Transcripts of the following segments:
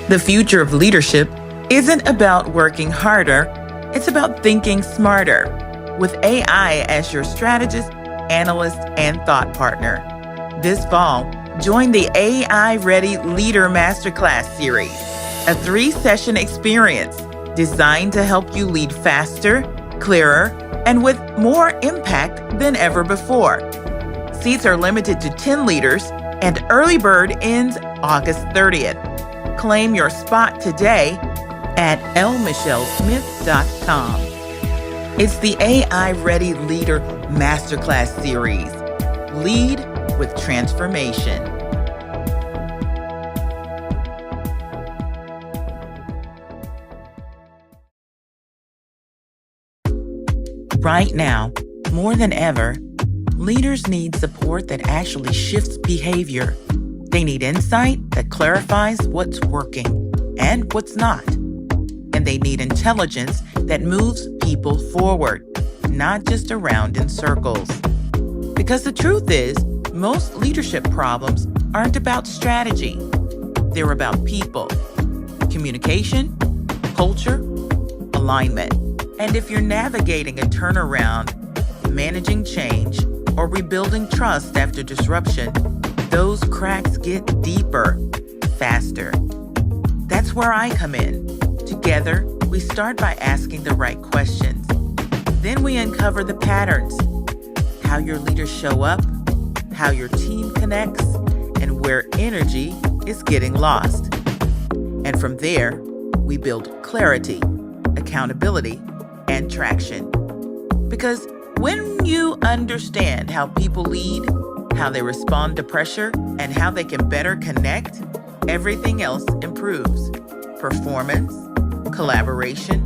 The future of leadership isn't about working harder, it's about thinking smarter, with AI as your strategist, analyst, and thought partner. This fall, join the AI Ready Leader Masterclass series, a 3-session experience designed to help you lead faster, clearer, and with more impact than ever before. Seats are limited to 10 leaders, and early bird ends August 30th. Claim your spot today at lmichellesmith.com. It's the AI Ready Leader Masterclass series. Lead with transformation. Right now, more than ever, leaders need support that actually shifts behavior. They need insight that clarifies what's working and what's not. And they need intelligence that moves people forward, not just around in circles. Because the truth is, most leadership problems aren't about strategy. They're about people, communication, culture, alignment. And if you're navigating a turnaround, managing change, or rebuilding trust after disruption, those cracks get deeper, faster. That's where I come in. Together, we start by asking the right questions. Then we uncover the patterns, how your leaders show up, how your team connects, and where energy is getting lost. And from there, we build clarity, accountability, and traction. Because when you understand how people lead, how they respond to pressure, and how they can better connect, everything else improves. Performance, collaboration,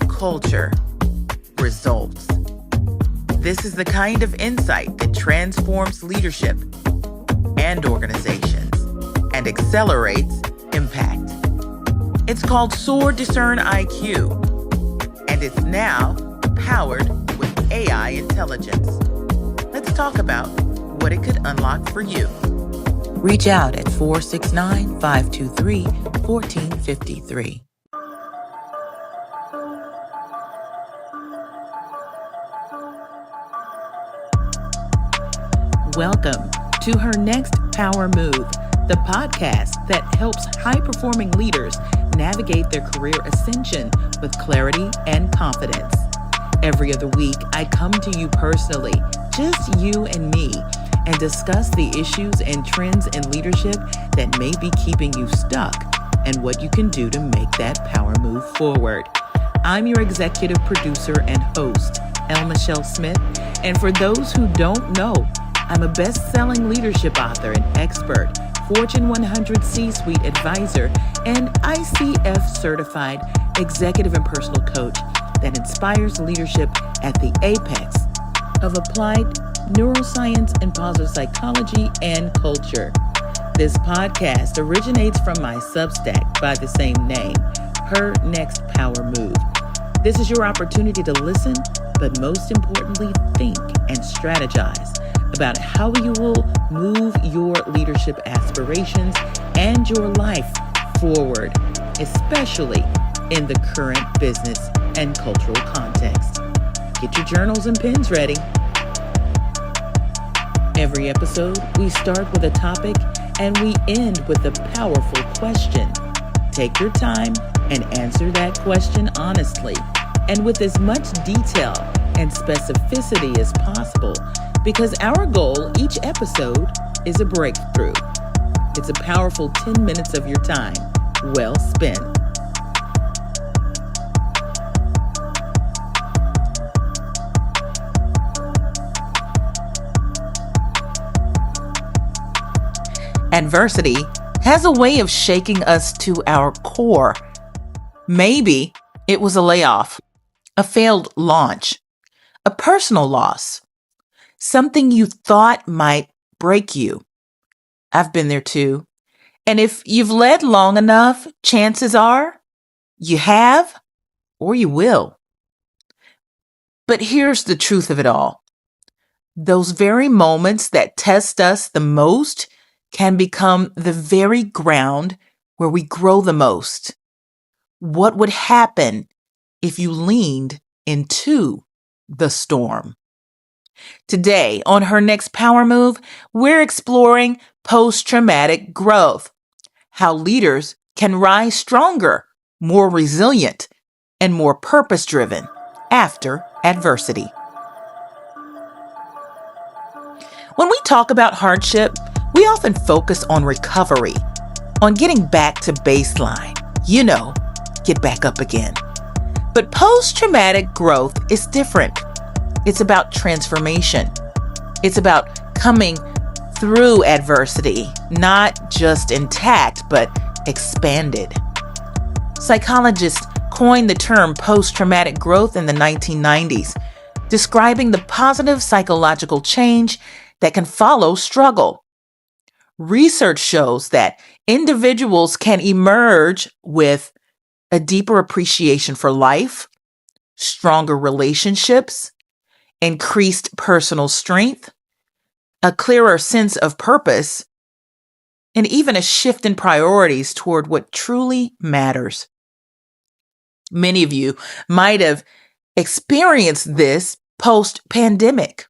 culture, results. This is the kind of insight that transforms leadership and organizations and accelerates impact. It's called Soar Discern IQ, and it's now powered with AI intelligence. Let's talk about what it could unlock for you. Reach out at 469-523-1453. Welcome to Her Next Power Move, the podcast that helps high-performing leaders navigate their career ascension with clarity and confidence. Every other week, I come to you personally, just you and me, and discuss the issues and trends in leadership that may be keeping you stuck and what you can do to make that power move forward. I'm your executive producer and host, L. Michelle Smith, and for those who don't know, I'm a best-selling leadership author and expert, Fortune 100 C-suite advisor, and ICF-certified executive and personal coach that inspires leadership at the apex of applied neuroscience and positive psychology and culture. This podcast originates from my Substack by the same name, Her Next Power Move. This is your opportunity to listen, but most importantly, think and strategize about how you will move your leadership aspirations and your life forward, especially in the current business and cultural context. Get your journals and pens ready. Every episode, we start with a topic and we end with a powerful question. Take your time and answer that question honestly and with as much detail and specificity as possible, because our goal each episode is a breakthrough. It's a powerful 10 minutes of your time well spent. Adversity has a way of shaking us to our core. Maybe it was a layoff, a failed launch, a personal loss, something you thought might break you. I've been there too. And if you've led long enough, chances are you have or you will. But here's the truth of it all. Those very moments that test us the most can become the very ground where we grow the most. What would happen if you leaned into the storm? Today, on Her Next Power Move, we're exploring post-traumatic growth, how leaders can rise stronger, more resilient, and more purpose-driven after adversity. When we talk about hardship, we often focus on recovery, on getting back to baseline, get back up again. But post-traumatic growth is different. It's about transformation. It's about coming through adversity, not just intact, but expanded. Psychologists coined the term post-traumatic growth in the 1990s, describing the positive psychological change that can follow struggle. Research shows that individuals can emerge with a deeper appreciation for life, stronger relationships, increased personal strength, a clearer sense of purpose, and even a shift in priorities toward what truly matters. Many of you might have experienced this post-pandemic.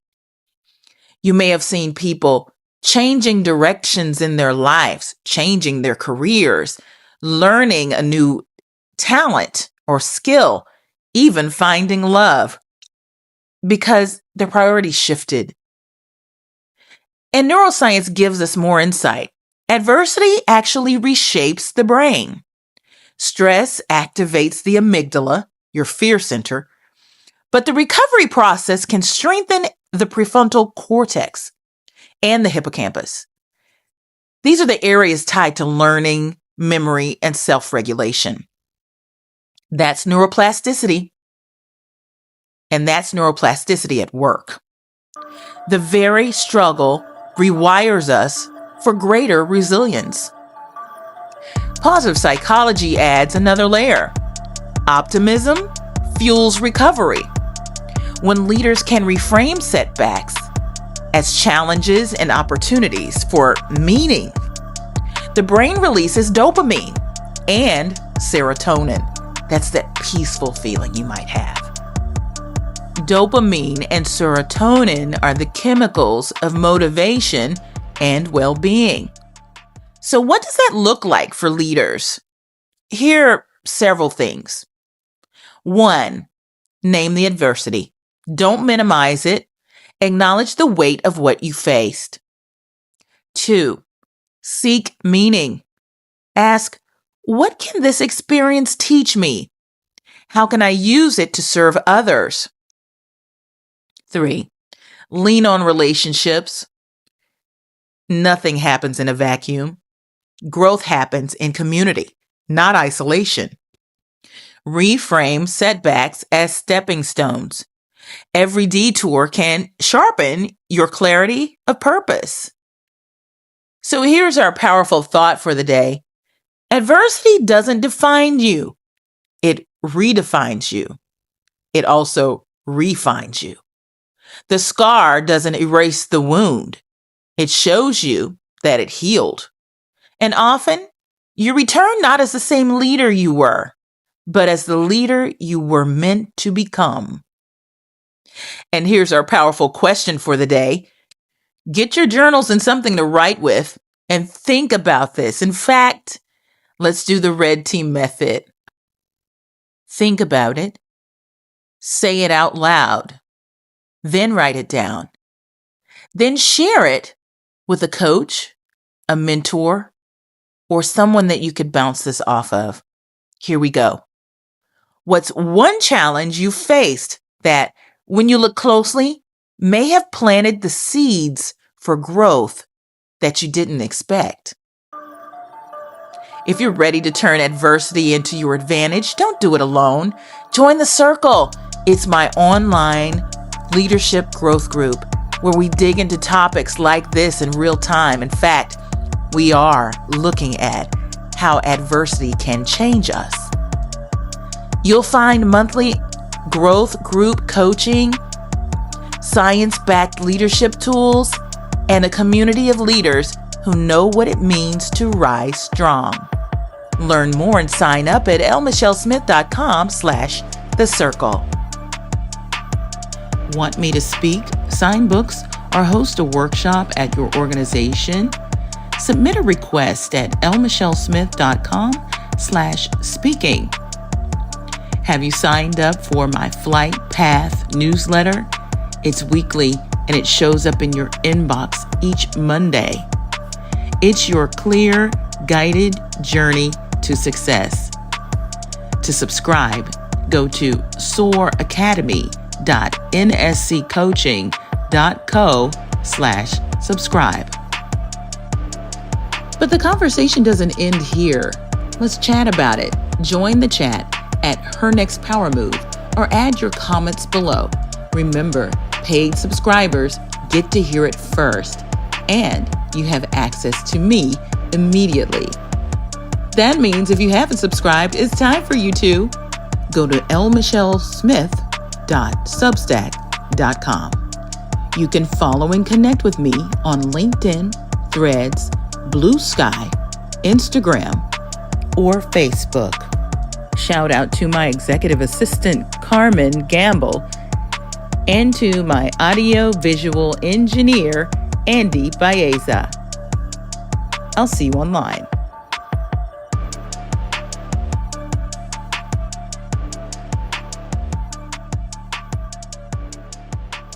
You may have seen people changing directions in their lives, changing their careers, learning a new talent or skill, even finding love, because their priorities shifted. And neuroscience gives us more insight. Adversity actually reshapes the brain. Stress activates the amygdala, your fear center, but the recovery process can strengthen the prefrontal cortex and the hippocampus. These are the areas tied to learning, memory, and self-regulation. That's neuroplasticity. And that's neuroplasticity at work. The very struggle rewires us for greater resilience. Positive psychology adds another layer. Optimism fuels recovery. When leaders can reframe setbacks as challenges and opportunities for meaning, the brain releases dopamine and serotonin. That's that peaceful feeling you might have. Dopamine and serotonin are the chemicals of motivation and well-being. So what does that look like for leaders? Here are several things. 1, name the adversity. Don't minimize it. Acknowledge the weight of what you faced. 2, seek meaning. Ask, what can this experience teach me? How can I use it to serve others? 3, lean on relationships. Nothing happens in a vacuum. Growth happens in community, not isolation. Reframe setbacks as stepping stones. Every detour can sharpen your clarity of purpose. So here's our powerful thought for the day. Adversity doesn't define you. It redefines you. It also refines you. The scar doesn't erase the wound. It shows you that it healed. And often, you return not as the same leader you were, but as the leader you were meant to become. And here's our powerful question for the day. Get your journals and something to write with and think about this. In fact, let's do the red team method. Think about it. Say it out loud. Then write it down. Then share it with a coach, a mentor, or someone that you could bounce this off of. Here we go. What's one challenge you faced that, when you look closely, may have planted the seeds for growth that you didn't expect? If you're ready to turn adversity into your advantage, don't do it alone. Join the circle. It's my online leadership growth group where we dig into topics like this in real time. In fact, we are looking at how adversity can change us. You'll find monthly growth group coaching, science-backed leadership tools, and a community of leaders who know what it means to rise strong. Learn more and sign up at lmichellesmith.com/The Circle. Want me to speak, sign books, or host a workshop at your organization? Submit a request at lmichellesmith.com/speaking. Have you signed up for my Flight Path newsletter? It's weekly and it shows up in your inbox each Monday. It's your clear, guided journey to success. To subscribe, go to soaracademy.nsccoaching.co/subscribe. But the conversation doesn't end here. Let's chat about it. Join the chat at Her Next Power Move or add your comments below. Remember, paid subscribers get to hear it first, and you have access to me immediately. That means if you haven't subscribed, it's time for you to go to lmichellesmith.substack.com. You can follow and connect with me on LinkedIn, Threads, Blue Sky, Instagram, or Facebook. Shout out to my executive assistant, Carmen Gamble, and to my audio-visual engineer, Andy Baeza. I'll see you online.